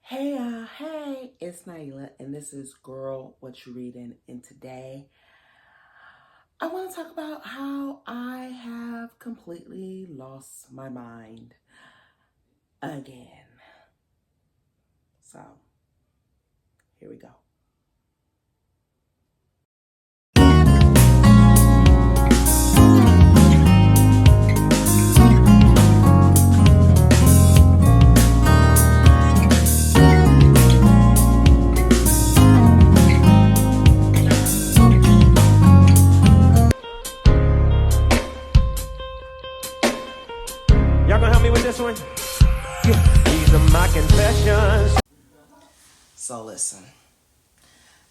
Hey, it's Naila, and this is Girl What You Reading. And today, I want to talk about how I have completely lost my mind again. So, here we go. Y'all gonna help me with this one? Yeah. These are my confessions. So, listen,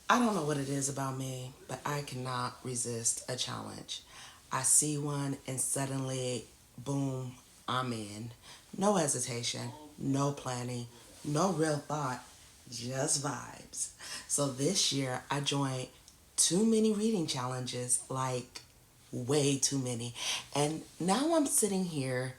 I don't know what it is about me, but I cannot resist a challenge. I see one, and suddenly, boom, I'm in. No hesitation, no planning, no real thought, just vibes. So this year I joined too many reading challenges, like way too many. And now I'm sitting here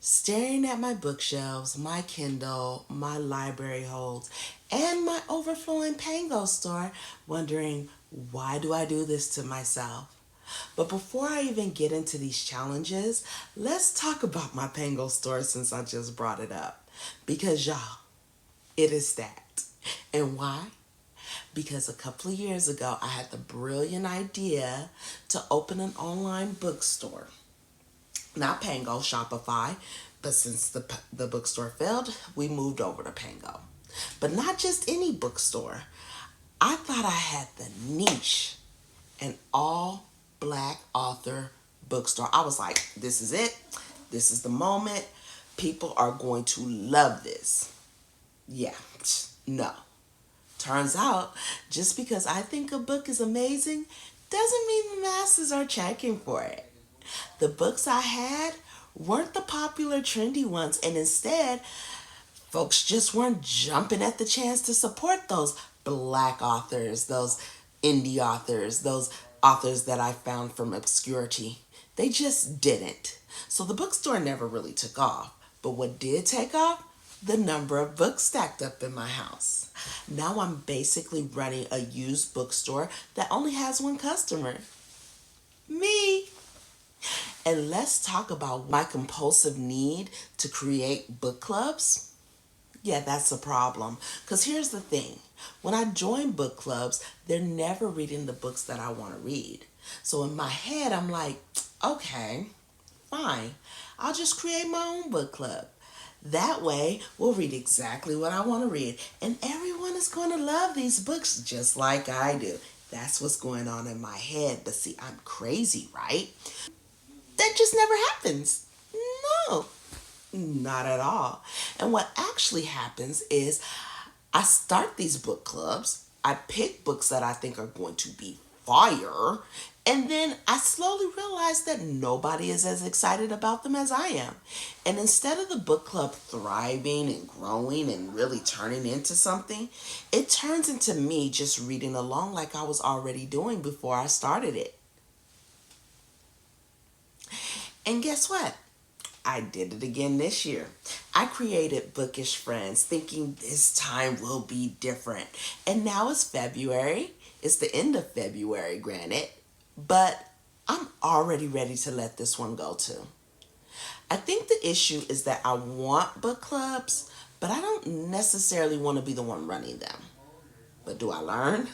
staring at my bookshelves, my Kindle, my library holds, and my overflowing Pango store, wondering, why do I do this to myself? But before I even get into these challenges, let's talk about my Pango store since I just brought it up. Because y'all, it is stacked. And why? Because a couple of years ago, I had the brilliant idea to open an online bookstore. Not Pango, Shopify, but since the bookstore failed, we moved over to Pango. But not just any bookstore. I thought I had the niche, an all black author bookstore. I was like, this is it. This is the moment. People are going to love this. Yeah, no. Turns out, just because I think a book is amazing doesn't mean the masses are checking for it. The books I had weren't the popular, trendy ones, and instead, folks just weren't jumping at the chance to support those black authors, those indie authors, those authors that I found from obscurity. They just didn't. So the bookstore never really took off. But what did take off? The number of books stacked up in my house. Now I'm basically running a used bookstore that only has one customer. Me. And let's talk about my compulsive need to create book clubs. Yeah, that's a problem. Because here's the thing, when I join book clubs, they're never reading the books that I want to read. So in my head, I'm like, okay, fine. I'll just create my own book club. That way, we'll read exactly what I want to read. And everyone is going to love these books just like I do. That's what's going on in my head. But see, I'm crazy, right? That just never happens. No, not at all. And what actually happens is I start these book clubs, I pick books that I think are going to be fire, and then I slowly realize that nobody is as excited about them as I am. And instead of the book club thriving and growing and really turning into something, it turns into me just reading along like I was already doing before I started it. And guess what? I did it again this year. I created Bookish Friends thinking this time will be different. And now it's February. It's the end of February, granted. But I'm already ready to let this one go too. I think the issue is that I want book clubs, but I don't necessarily want to be the one running them. But do I learn?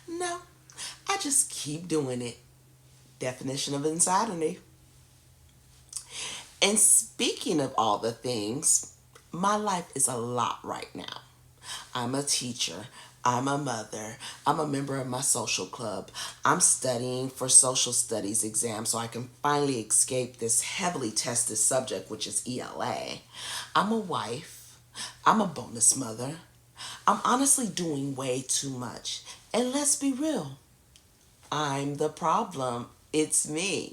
No. I just keep doing it. Definition of insanity. And speaking of all the things, my life is a lot right now. I'm a teacher. I'm a mother. I'm a member of my social club. I'm studying for social studies exams so I can finally escape this heavily tested subject, which is ELA. I'm a wife. I'm a bonus mother. I'm honestly doing way too much. And let's be real, I'm the problem. It's me.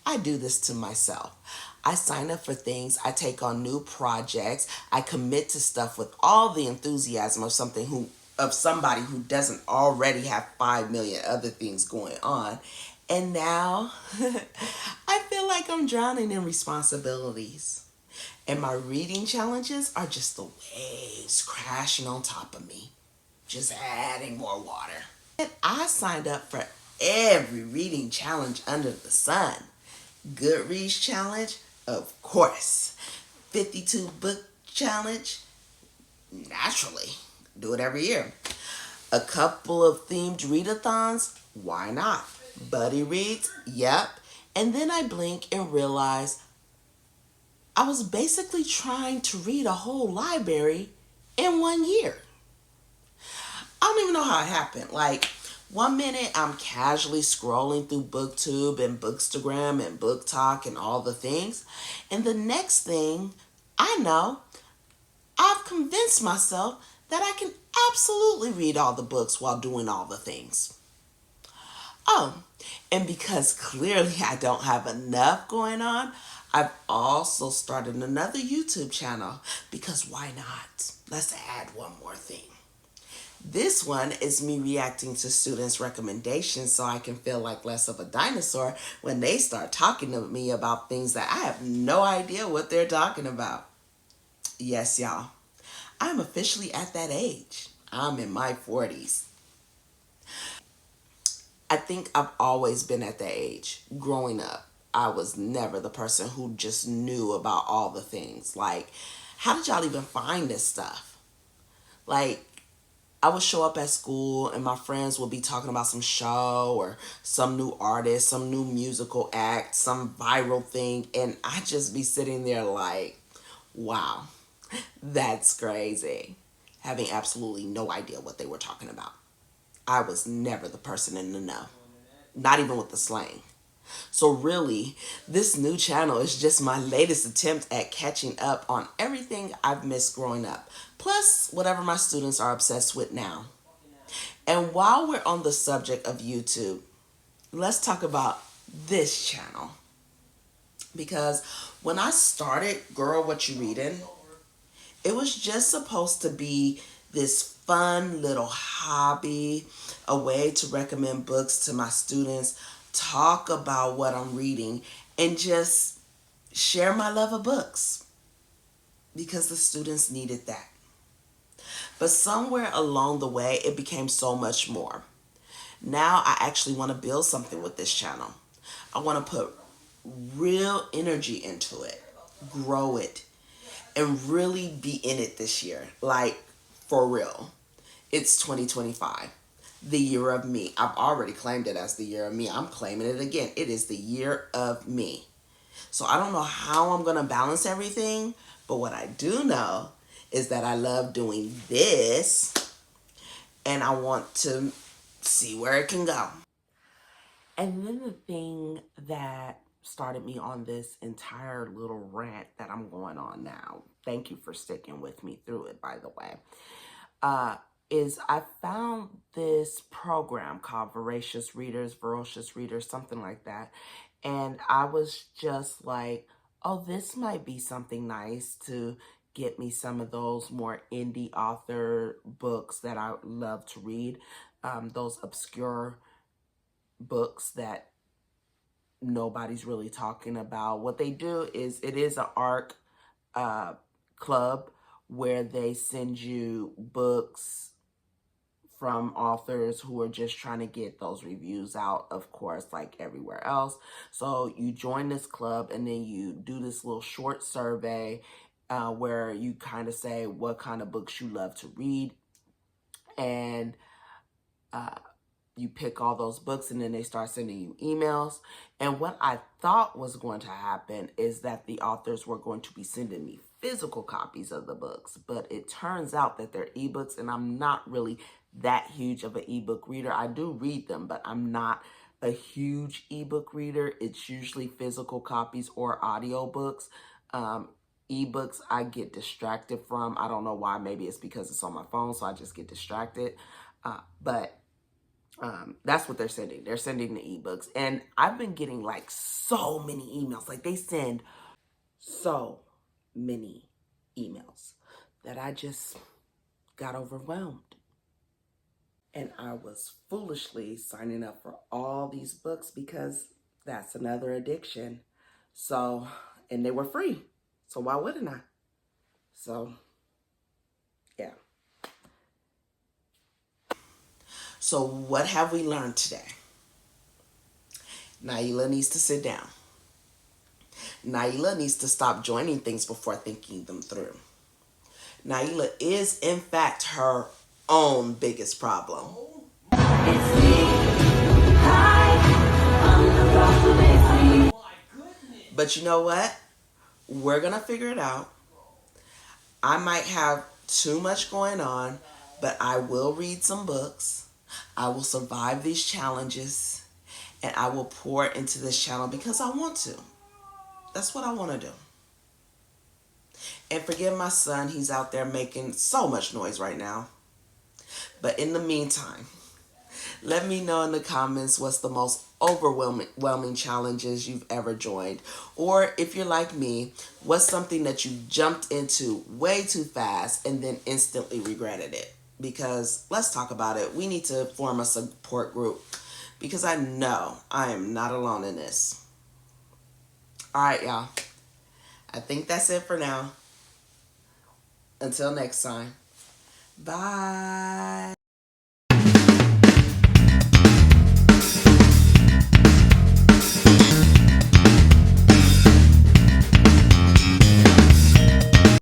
I do this to myself. I sign up for things, I take on new projects, I commit to stuff with all the enthusiasm of somebody who doesn't already have 5 million other things going on. And now I feel like I'm drowning in responsibilities. And my reading challenges are just the waves crashing on top of me, just adding more water. And I signed up for every reading challenge under the sun. Goodreads challenge, of course. 52 book challenge, naturally. Do it every year. A couple of themed readathons, why not? Buddy reads, yep. And then I blink and realize I was basically trying to read a whole library in 1 year. I don't even know how it happened. Like, 1 minute I'm casually scrolling through BookTube and Bookstagram and Book Talk and all the things. And the next thing I know, I've convinced myself that I can absolutely read all the books while doing all the things. Oh, and because clearly I don't have enough going on, I've also started another YouTube channel because why not? Let's add one more thing. This one is me reacting to students' recommendations so I can feel like less of a dinosaur when they start talking to me about things that I have no idea what they're talking about. Yes, y'all, I'm officially at that age. I'm in my 40s. I think I've always been at that age. Growing up, I was never the person who just knew about all the things. Like, how did y'all even find this stuff? Like, I would show up at school and my friends would be talking about some show or some new artist, some new musical act, some viral thing, and I'd just be sitting there like, wow, that's crazy. Having absolutely no idea what they were talking about. I was never the person in the know, not even with the slang. So really, this new channel is just my latest attempt at catching up on everything I've missed growing up, plus whatever my students are obsessed with now. And while we're on the subject of YouTube, let's talk about this channel. Because when I started Girl What You Reading, it was just supposed to be this fun little hobby, a way to recommend books to my students, talk about what I'm reading, and just share my love of books because the students needed that. But somewhere along the way, it became so much more. Now I actually want to build something with this channel. I want to put real energy into it, grow it, and really be in it this year. Like, for real. It's 2025, the year of me. I've already claimed it as the year of me. I'm claiming it again. It is the year of me. So I don't know how I'm going to balance everything, but what I do know is that I love doing this and I want to see where it can go. And then the thing that started me on this entire little rant that I'm going on now, thank you for sticking with me through it, by the way, is I found this program called Voracious Readers, something like that. And I was just like, oh, this might be something nice to get me some of those more indie author books that I love to read, those obscure books that nobody's really talking about. What they do is it is an ARC club where they send you books from authors who are just trying to get those reviews out, of course, like everywhere else. So you join this club and then you do this little short survey where you kind of say what kind of books you love to read. And you pick all those books and then they start sending you emails. And what I thought was going to happen is that the authors were going to be sending me physical copies of the books, but it turns out that they're ebooks and I'm not really that huge of an ebook reader. I do read them, but I'm not a huge ebook reader. It's usually physical copies or audiobooks. Ebooks I get distracted from. I don't know why. Maybe it's because it's on my phone, so I just get distracted. But that's what they're sending. They're sending the ebooks. And I've been getting like so many emails. Like they send so many emails that I just got overwhelmed. And I was foolishly signing up for all these books because that's another addiction. So, and they were free. So why wouldn't I? So, yeah. So what have we learned today? Naila needs to sit down. Naila needs to stop joining things before thinking them through. Naila is, in fact, her own biggest problem. But you know what? We're going to figure it out. I might have too much going on, but I will read some books. I will survive these challenges, and I will pour into this channel because I want to. That's what I want to do. And forgive my son, he's out there making so much noise right now. But in the meantime, let me know in the comments what's the most overwhelming challenges you've ever joined. Or if you're like me, what's something that you jumped into way too fast and then instantly regretted it? Because let's talk about it. We need to form a support group because I know I am not alone in this. All right, y'all. I think that's it for now. Until next time. Bye.